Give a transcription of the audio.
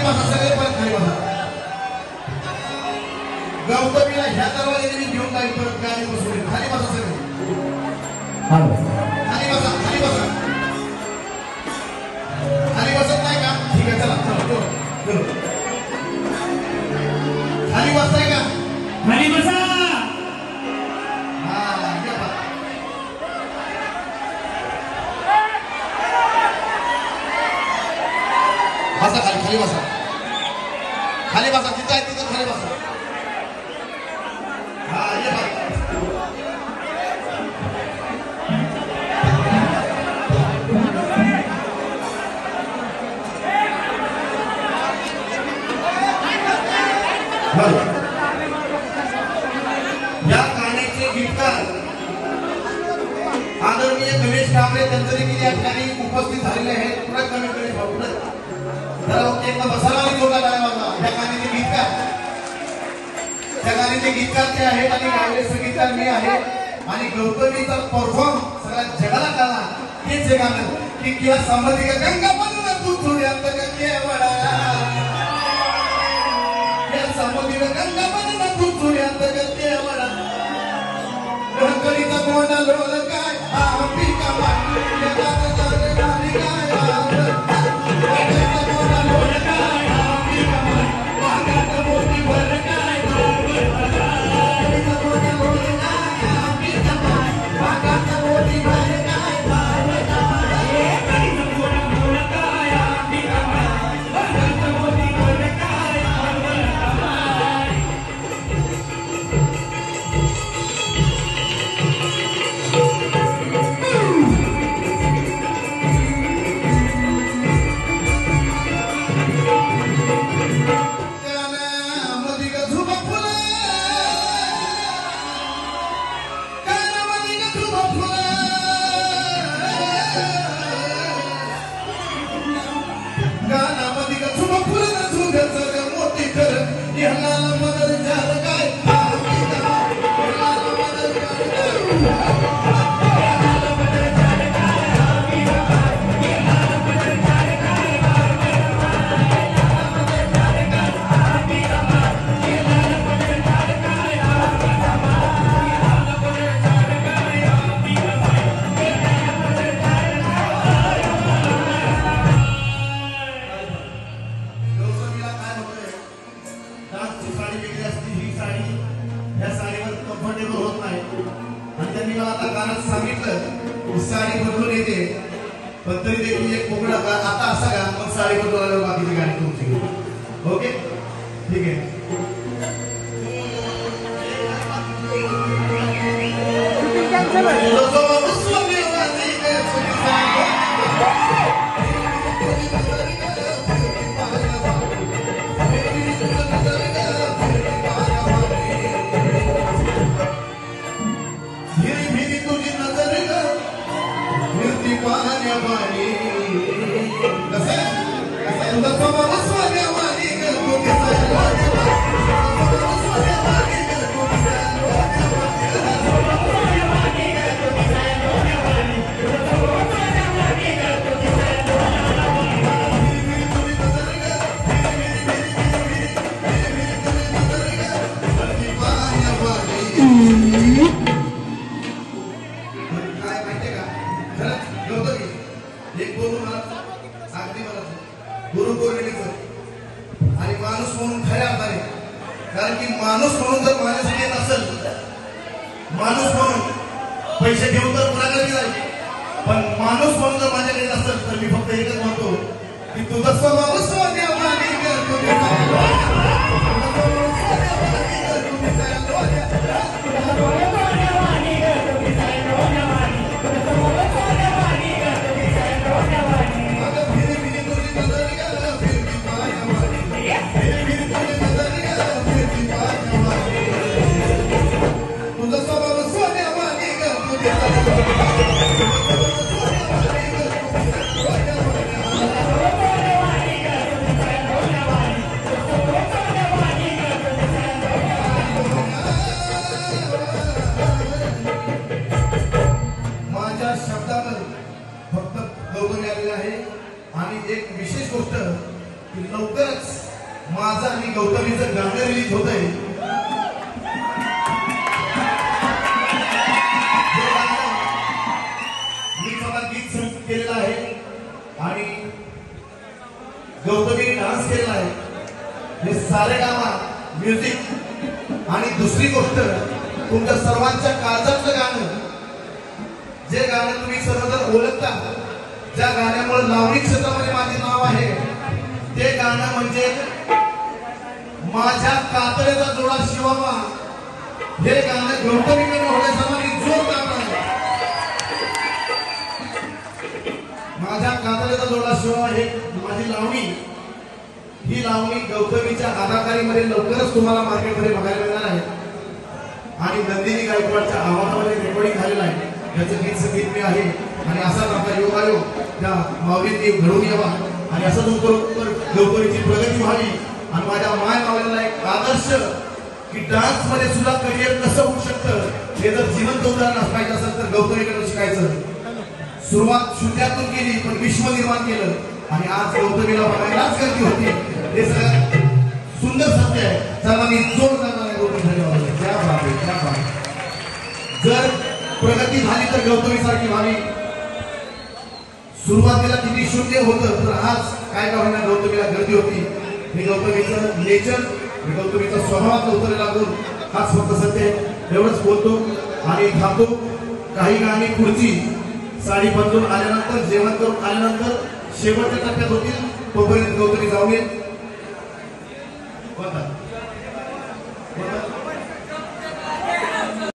बसा सगळे पण खाली बसा. गौतमीला ह्या दरवाजाने मी घेऊन जाईल परत गाडी बसवली. खाली बसा सगळे. खाली बसा खाली बसा. खाली बसत नाही का? ठीक आहे चला चला चलो. खाली बसताय का? खाली बसा. बसा खाली खाली बसा. खाली बसा तिथं आहे तिथं खाली बसा. हा ये बघ. या गाण्याचे गीतकार आदरणीय गणेश कांबळे त्यांचे देखील या ठिकाणी उपस्थित झालेले आहेत. पुढे कमी कमी पुढे एकदा बसायला जोडला गाण्या माझा. या गाण्याचे गीतकार त्या गाण्याचे गीतकार ते आहेत आणि गायले संगीतकार मी आहे. आणि गौतमीचा परफॉर्म सगळ्या जगाला कळला. हेच हे गाणं की किंवा संबंधी गंगा बनवून तू थोड्यात केवळा या संबंधी गंगा बनवून तू थोड्यात केवळा गणकरीचा मोठा लोल काय आम्ही कमाल साडी बदलून येते पण तरी देखील एक कोकणा आता असा का मग साडी बदलून आल्यावर बाकीची गाडी तुमची. ओके ठीक आहे. आणि माणूस म्हणून खऱ्या अर्थाने कारण की माणूस म्हणून जर माझ्यासाठी येत असेल माणूस म्हणून पैसे घेऊन तर कुणाकडे जायचे पण माणूस म्हणून जर माझ्याकडे येत असेल तर मी फक्त एकच म्हणतो की तुझा स्वभाव की लवकरच माझं आणि गौतमीचं गाणं रिलीज होतंय. मी मला गीत संगीत केलेलं आहे आणि गौतमीने डान्स केलेला आहे. हे सारे गामा म्युझिक आणि दुसरी गोष्ट तुमच्या सर्वांच्या काळजातलं गाणं, जे गाणं तुम्ही सर्वजण ओळखता, ज्या गाण्यामुळे लावणी क्षेत्रामध्ये माझे नाव आहे, ते गाणं म्हणजे माझ्या कातळेचा जोडा शिवावा. हे गाणं गौतमीकडे होण्या सर्वांनी जोर लावला आहे. माझ्या कातळेचा जोडा शिवावा हे माझी लावणी, ही लावणी गौतमीच्या अदाकारीमध्ये लवकरच तुम्हाला मार्केटमध्ये बघायला मिळणार आहे. आणि नंदिनी गायकवाडच्या आवाजामध्ये रेकॉर्डिंग झालेलं आहे, त्याचं गीत संगीत मी आहे. आणि असाच आपला योगायोग त्या माऊलींनी घडवून यावा आणि असंच उत्तर गौतमीची प्रगती व्हावी. आणि माझ्या माय मावळ्यांना एक आदर्श की डान्स मध्ये सुद्धा करिअर कसं होऊ शकतं हे जर जिवंत उदाहरण असवायचं असेल तर गौतमीकडे शिकायचं. सुरुवात शून्यातून केली पण विश्व निर्माण केलं आणि आज गौतमीला बघायलाच गर्दी होती. हे सगळं सुंदर सत्य आहे. सर्वांनी जोर जाणार आहे गौतमीसाठी. त्या बाबी त्या बाबी जर प्रगती झाली तर गौतमी सारखी व्हावी. सुरुवातीला किती शून्य होतं तर आज काय का होईना गौतमीला गर्दी होती. हे गौतमीचं नेचर, गौतमीचा स्वभावात उतरलेला गुण हाच फक्त सत्य आहे. एवढंच बोलतो आणि थांबतो. काही गाणी पुढची साडी बदलून आल्यानंतर, जेवण करून आल्यानंतर शेवटच्या टप्प्यात होतील. तोपर्यंत गौतमी जाऊन येईल.